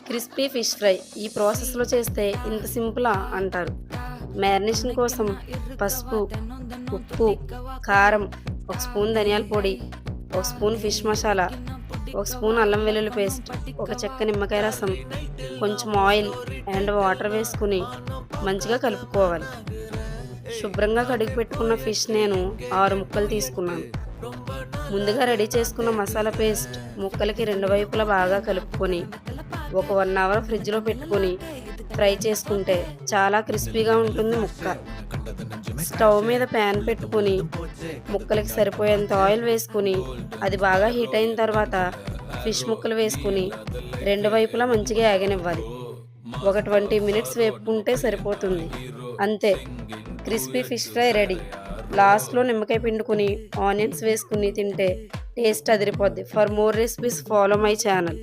Crispy fish fry ఈ ప్రాసెస్లో చేస్తే ఇంత సింపులా అంటారు. మ్యారినేషన్ కోసం పసుపు, ఉప్పు, కారం, ఒక స్పూన్ ధనియాల పొడి, ఒక స్పూన్ ఫిష్ మసాలా, ఒక స్పూన్ అల్లం వెల్లుల్లి పేస్ట్, ఒక చెక్క నిమ్మకాయ రసం, కొంచెం ఆయిల్ అండ్ వాటర్ వేసుకుని మంచిగా కలుపుకోవాలి. శుభ్రంగా కడిగి పెట్టుకున్న ఫిష్ నేను 6 ముక్కలు తీసుకున్నాను. ముందుగా రెడీ చేసుకున్న మసాలా పేస్ట్ ముక్కలకి రెండు వైపులా బాగా కలుపుకొని ఒక 1 అవర్ ఫ్రిడ్జ్లో పెట్టుకొని ఫ్రై చేసుకుంటే చాలా క్రిస్పీగా ఉంటుంది ముక్క. స్టవ్ మీద ప్యాన్ పెట్టుకుని ముక్కలకి సరిపోయేంత ఆయిల్ వేసుకుని అది బాగా హీట్ అయిన తర్వాత ఫిష్ ముక్కలు వేసుకుని రెండు వైపులా మంచిగా యాగనివ్వాలి. ఒక 20 మినిట్స్ వేపుకుంటే సరిపోతుంది. అంతే, క్రిస్పీ ఫిష్ ఫ్రై రెడీ. లాస్ట్లో నిమ్మకాయ పిండుకుని ఆనియన్స్ వేసుకుని తింటే టేస్ట్ అదిరిపోద్ది. For more recipes follow my channel.